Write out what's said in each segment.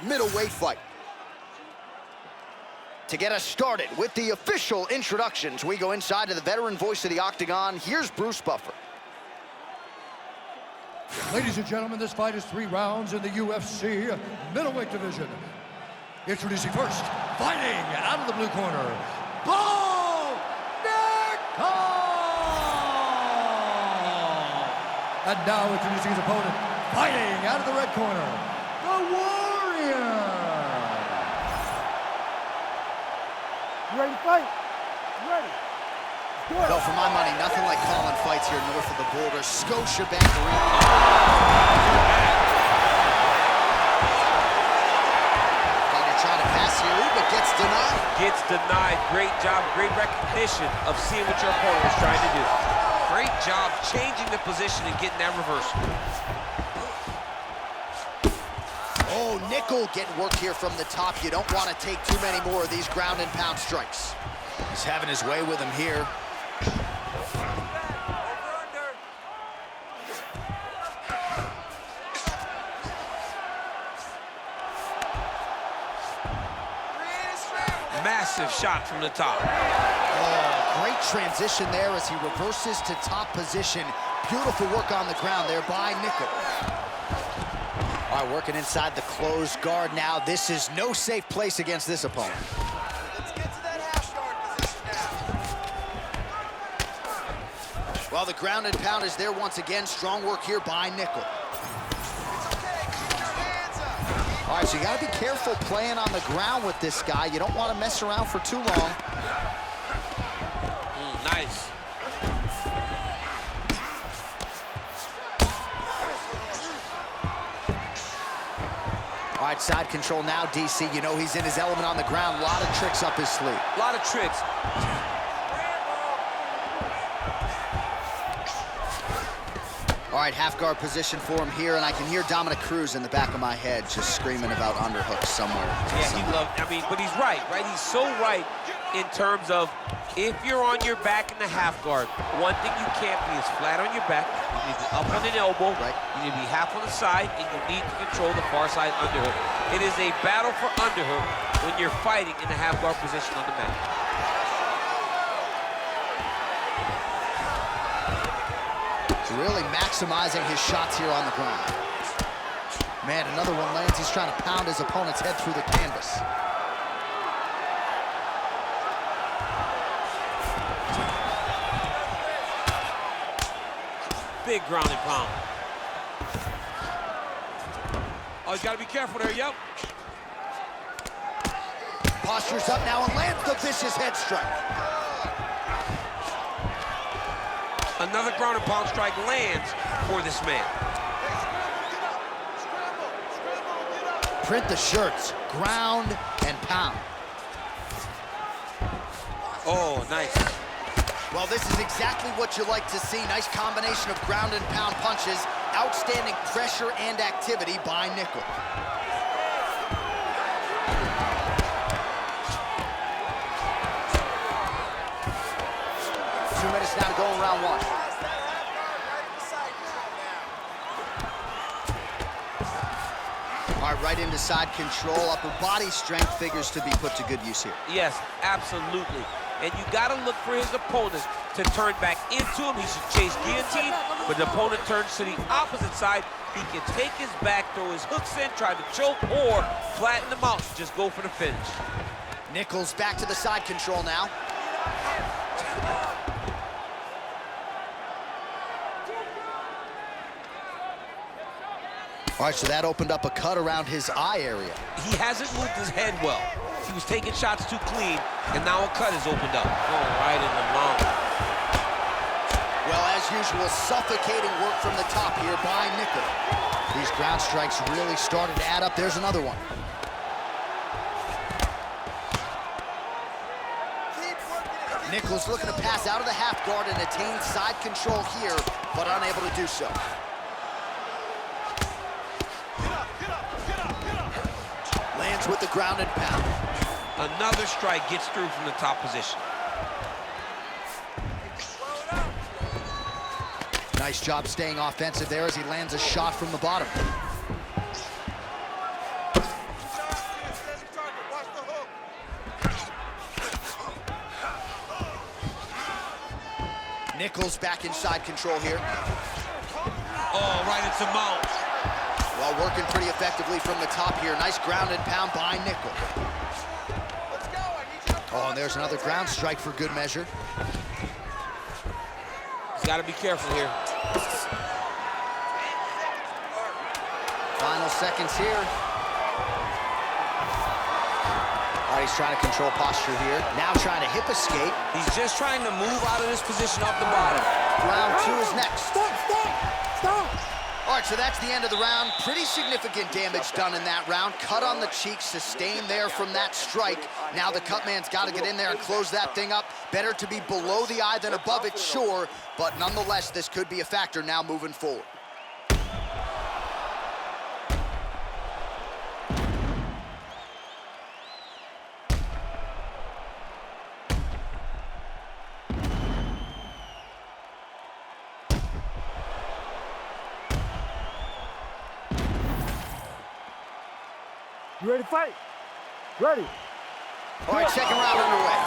middleweight fight. To get us started with the official introductions, we go inside to the veteran voice of the Octagon. Here's Bruce Buffer. Ladies and gentlemen, this fight is 3 rounds in the UFC middleweight division. Introducing first, fighting out of the blue corner, Nickal! And now introducing his opponent, fighting out of the red corner, the Warrior! You ready to fight? You ready? Well, for my money, nothing like calling fights here north of the border. Scotiabank Arena. Fighter trying to pass here, but gets denied. Gets denied. Great job, great recognition of seeing what your opponent was trying to do. Great job changing the position and getting that reversal. Oh, Nickal getting work here from the top. You don't want to take too many more of these ground and pound strikes. He's having his way with him here. Massive shot from the top. Oh, great transition there as he reverses to top position. Beautiful work on the ground there by Nickal. All right, working inside the closed guard now. This is no safe place against this opponent. Let's get to that half guard position now. Well, the ground and pound is there once again. Strong work here by Nickal. All right, so you got to be careful playing on the ground with this guy. You don't want to mess around for too long. Nice. All right, side control now, DC. You know he's in his element on the ground. A lot of tricks up his sleeve. A lot of tricks. All right, half guard position for him here, and I can hear Dominic Cruz in the back of my head just screaming about underhooks somewhere. Yeah, he loved, but he's right? He's so right in terms of if you're on your back in the half guard, one thing you can't be is flat on your back. You need to be up on an elbow. Right. You need to be half on the side, and you need to control the far side underhook. It is a battle for underhook when you're fighting in the half guard position on the mat. Really maximizing his shots here on the ground. Man, another one lands. He's trying to pound his opponent's head through the canvas. Big ground and pound. Oh, he's got to be careful there, yep. Postures up now and lands the vicious head strike. Another ground and pound strike lands for this man. Print the shirts, ground and pound. Oh, nice. Well, this is exactly what you like to see. Nice combination of ground and pound punches. Outstanding pressure and activity by Nickal. 2 minutes now to go in round 1. All right, right into side control. Upper body strength figures to be put to good use here. Yes, absolutely. And you got to look for his opponent to turn back into him. He should chase guillotine, but the opponent turns to the opposite side. He can take his back, throw his hooks in, try to choke, or flatten them out, just go for the finish. Nickal's back to the side control now. All right, so that opened up a cut around his eye area. He hasn't moved his head well. He was taking shots too clean, and now a cut has opened up. Oh, right in the mouth. Well, as usual, suffocating work from the top here by Nickal. These ground strikes really started to add up. There's another one. Nickal's looking to pass out of the half guard and attain side control here, but unable to do so. Lands with the ground and pound. Another strike gets through from the top position. Nice job staying offensive there as he lands a shot from the bottom. Nickal's back inside control here. Oh, right into mount. Well, working pretty effectively from the top here. Nice ground and pound by Nickal. Let's go. I need you to Oh, and there's another ground strike for good measure. He's got to be careful here. Final seconds here. All right, he's trying to control posture here. Now trying to hip escape. He's just trying to move out of this position off the bottom. Round 2 is next. Stop, stop, stop. All right, so that's the end of the round. Pretty significant damage done in that round. Cut on the cheek, sustained there from that strike. Now the cut man's got to get in there and close that thing up. Better to be below the eye than above it, sure. But nonetheless, this could be a factor now moving forward. You ready to fight? Ready. All right, second round underway.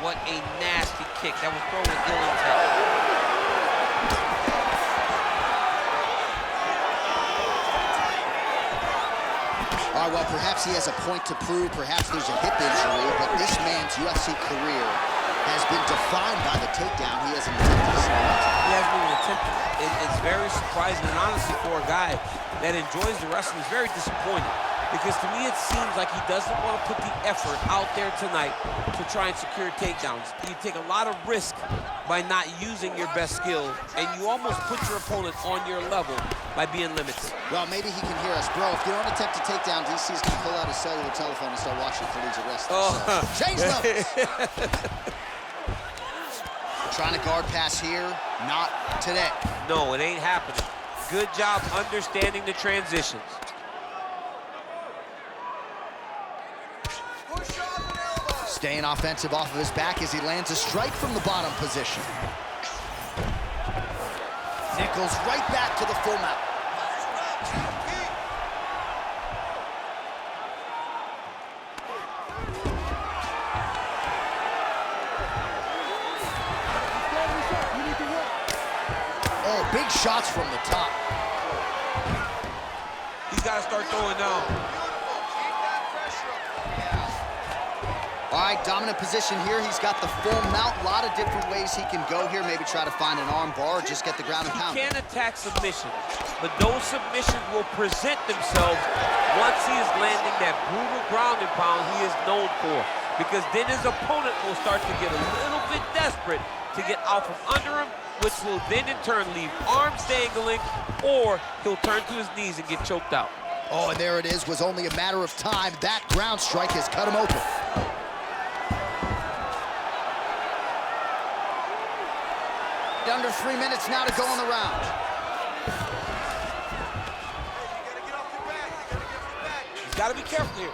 What a nasty kick. That was thrown with ill intent. All right, well, perhaps he has a point to prove. Perhaps there's a hip injury, but this man's UFC career has been defined by the takedown. He hasn't attempted to slow it. He hasn't even attempted. It's very surprising, and honestly, for a guy that enjoys the wrestling, he's very disappointed. Because to me, it seems like he doesn't want to put the effort out there tonight to try and secure takedowns. You take a lot of risk by not using your best skill, and you almost put your opponent on your level by being limited. Well, maybe he can hear us. Bro, if you don't attempt a takedown, DC's going to pull out his cellular telephone and start watching collegiate wrestling. Oh. So, change levels. Trying to guard pass here. Not today. No, it ain't happening. Good job understanding the transitions. push off an elbow. Staying offensive off of his back as he lands a strike from the bottom position. Nickal's right back to the full mount. Oh, big shots from the top. He's got to start throwing down. Keep that pressure up. All right, dominant position here. He's got the full mount. A lot of different ways he can go here. Maybe try to find an arm bar or just get the ground and pound. He can attack submissions, but those submissions will present themselves once he is landing that brutal ground and pound he is known for. Because then his opponent will start to get a little bit desperate to get out from under him, which will then in turn leave arms dangling, or he'll turn to his knees and get choked out. Oh, and there it is. Was only a matter of time. That ground strike has cut him open. Under 3 minutes now to go in the round. He's got to be careful here.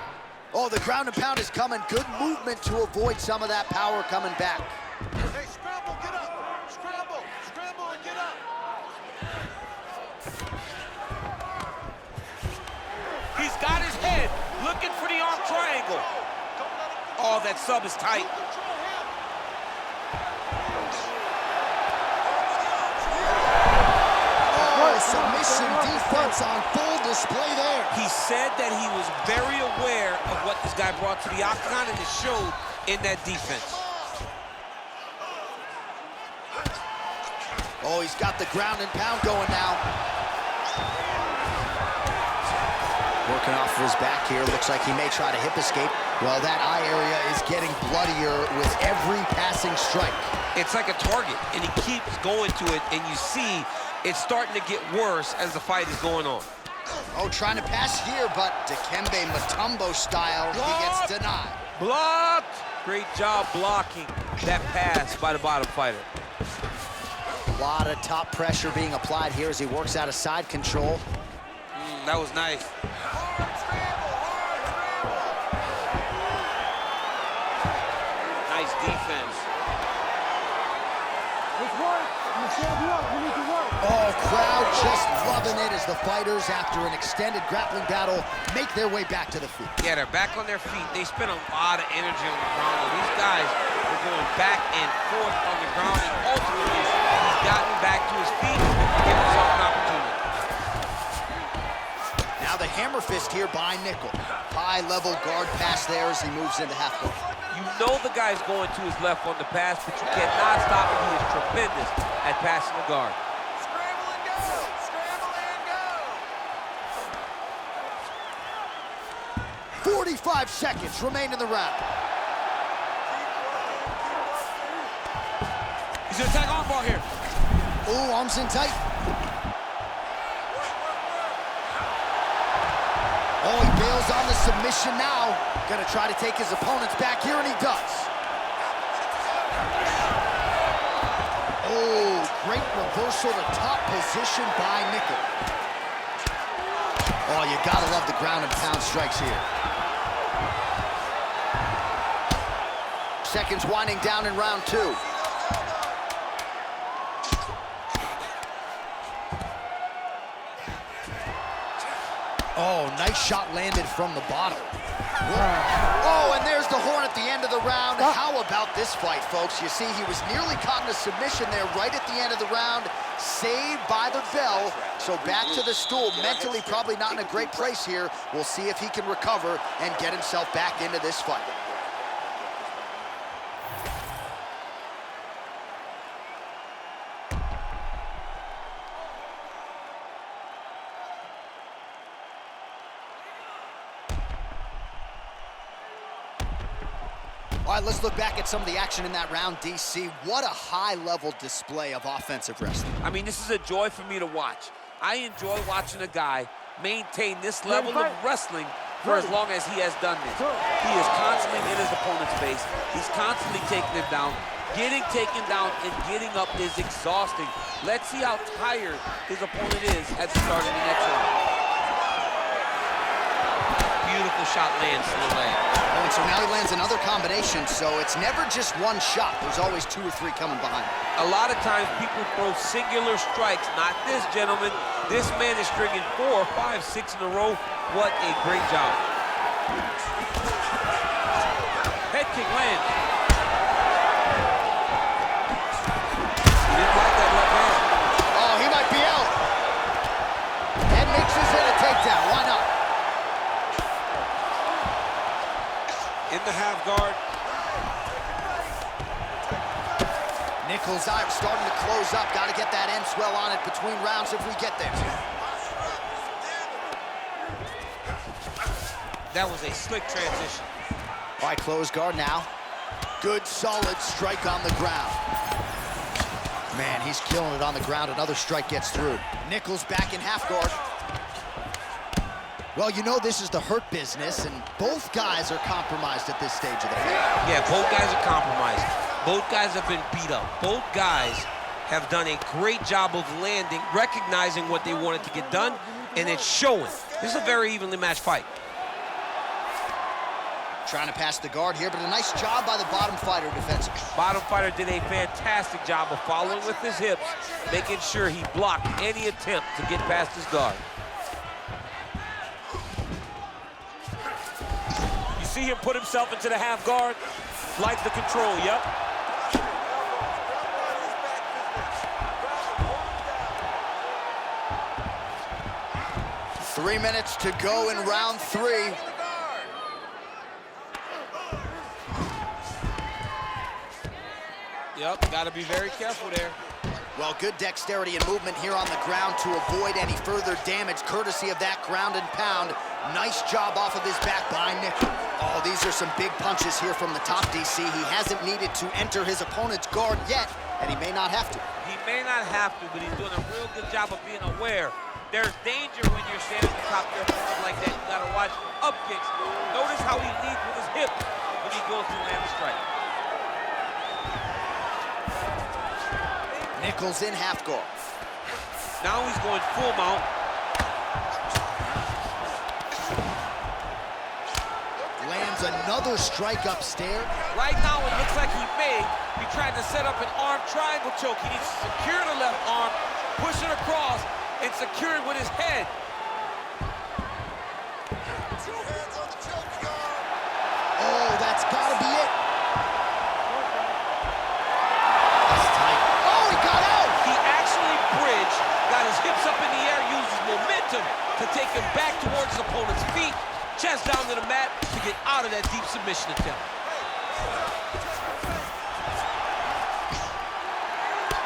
Oh, the ground and pound is coming. Good movement to avoid some of that power coming back. Hey, scramble, get up. Scramble, scramble and get up. He's got his head looking for the arm triangle. Oh, that sub is tight. Oh, submission defense on full display there. He said that he was very aware of what this guy brought to the octagon, and it showed in that defense. Oh, he's got the ground and pound going now. Working off of his back here. Looks like he may try to hip escape. Well, that eye area is getting bloodier with every passing strike. It's like a target, and he keeps going to it, and you see it's starting to get worse as the fight is going on. Oh, trying to pass here, but Dikembe Mutombo style, he gets denied. Blocked! Great job blocking that pass by the bottom fighter. A lot of top pressure being applied here as he works out of side control. That was nice. Nice defense. Let's work. I'm gonna stand you up. We need to work. Oh, crowd just loving it as the fighters, after an extended grappling battle, make their way back to the feet. Yeah, they're back on their feet. They spent a lot of energy on the ground. These guys They're going back and forth on the ground, and ultimately, he's gotten back to his feet and given himself an opportunity. Now the hammer fist here by Nickal. High-level guard pass there as he moves into half guard. You know the guy's going to his left on the pass, but you cannot stop him. He is tremendous at passing the guard. Scramble and go! Scramble and go! 45 seconds remain in the round. He's gonna attack armbar here. Ooh, arms in tight. Oh, he bails on the submission now. Gonna try to take his opponents back here, and he does. Oh, great reversal to top position by Nickal. Oh, you gotta love the ground and pound strikes here. Seconds winding down in round 2. Oh, nice shot landed from the bottom. Oh, and there's the horn at the end of the round. How about this fight, folks? You see, he was nearly caught in a submission there right at the end of the round. Saved by the bell. So back to the stool. Mentally probably not in a great place here. We'll see if he can recover and get himself back into this fight. All right, let's look back at some of the action in that round, DC. What a high-level display of offensive wrestling. I mean, this is a joy for me to watch. I enjoy watching a guy maintain this level of wrestling for as long as he has done this. He is constantly in his opponent's face. He's constantly taking him down. Getting taken down and getting up is exhausting. Let's see how tired his opponent is as he starts in the next round. Beautiful shot lands to the leg. Oh, and so now he lands another combination, so it's never just one shot. There's always 2 or 3 coming behind. A lot of times people throw singular strikes. Not this gentleman. This man is stringing 4, 5, 6 in a row. What a great job. Head kick lands. He didn't like that left hand. Oh, he might be out. And mixes in a takedown. Why not? In the half guard. Nickal's eye starting to close up. Got to get that end swell on it between rounds if we get there. That was a slick transition. All right, close guard now. Good, solid strike on the ground. Man, he's killing it on the ground. Another strike gets through. Nickal's back in half guard. Well, you know this is the hurt business, and both guys are compromised at this stage of the fight. Yeah, both guys are compromised. Both guys have been beat up. Both guys have done a great job of landing, recognizing what they wanted to get done, and it's showing. This is a very evenly matched fight. Trying to pass the guard here, but a nice job by the bottom fighter defensively. Bottom fighter did a fantastic job of following with his hips, making sure he blocked any attempt to get past his guard. You see him put himself into the half guard, like the control, yep. Three minutes to go in round 3. Yep, gotta be very careful there. Well, good dexterity and movement here on the ground to avoid any further damage, courtesy of that ground and pound. Nice job off of his back by Nickal. Oh, these are some big punches here from the top, DC. He hasn't needed to enter his opponent's guard yet, and he may not have to. He may not have to, but he's doing a real good job of being aware. There's danger when you're standing on top of your opponent like that. You gotta watch up kicks. Notice how he leads with his hip when he goes to land the strike. Nickal's in half guard. Now he's going full mount. Lands another strike upstairs. Right now it looks like he may be trying to set up an arm triangle choke. He needs to secure the left arm, push it across, and secure it with his head. 2 hands on the choke guard. Oh, that's gotta be it. to take him back towards his opponent's feet, chest down to the mat to get out of that deep submission attempt.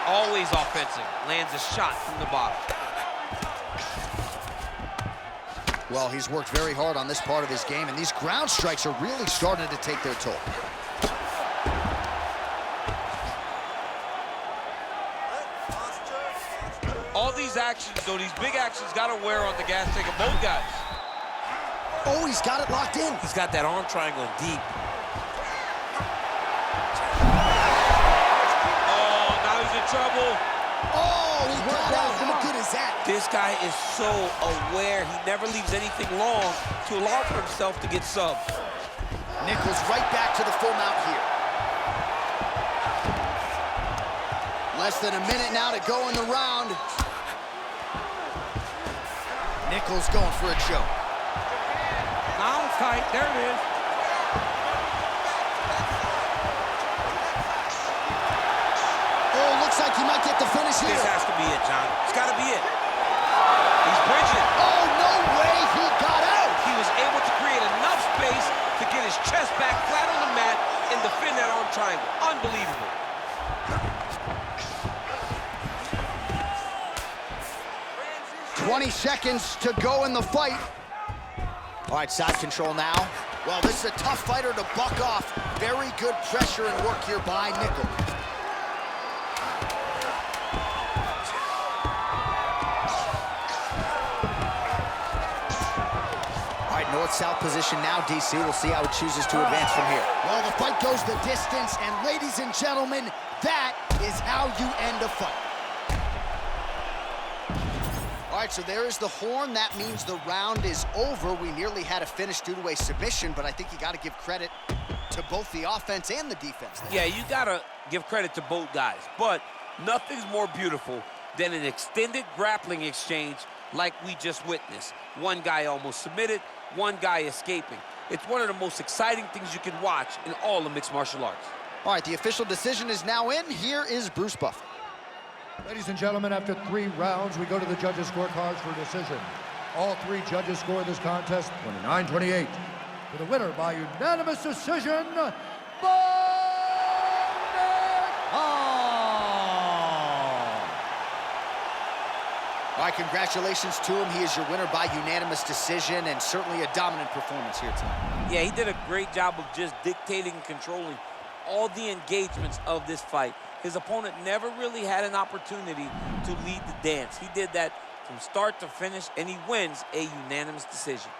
Always offensive. Lands a shot from the bottom. Well, he's worked very hard on this part of his game, and these ground strikes are really starting to take their toll. All these actions, though, these big actions, got to wear on the gas tank of both guys. Oh, he's got it locked in. He's got that arm triangle deep. Oh, now he's in trouble. Oh, he got out. How good is that? This guy is so aware. He never leaves anything long to allow for himself to get subbed. Nickal's right back to the full mount here. Less than a minute now to go in the round. Nickal's going for a choke. Now it's tight. There it is. Oh, looks like he might get the finish here. This has to be it, John. It's got to be it. He's bridging. Oh, no way he got out. He was able to create enough space to get his chest back flat on the mat and defend that arm triangle. Unbelievable. 20 seconds to go in the fight. All right, side control now. Well, this is a tough fighter to buck off. Very good pressure and work here by Nickal. All right, north-south position now, DC. We'll see how he chooses to advance from here. Well, the fight goes the distance, and ladies and gentlemen, that is how you end a fight. All right, so there is the horn. That means the round is over. We nearly had a finish due to a submission, but I think you got to give credit to both the offense and the defense there. Yeah, you got to give credit to both guys, but nothing's more beautiful than an extended grappling exchange like we just witnessed. One guy almost submitted, one guy escaping. It's one of the most exciting things you can watch in all of mixed martial arts. All right, the official decision is now in. Here is Bruce Buffer. Ladies and gentlemen, after 3 rounds, we go to the judges' scorecards for decision. All 3 judges score this contest 29-28. For the winner by unanimous decision, All right, congratulations to him. He is your winner by unanimous decision, and certainly a dominant performance here tonight. Yeah, he did a great job of just dictating and controlling all the engagements of this fight. His opponent never really had an opportunity to lead the dance. He did that from start to finish, and he wins a unanimous decision.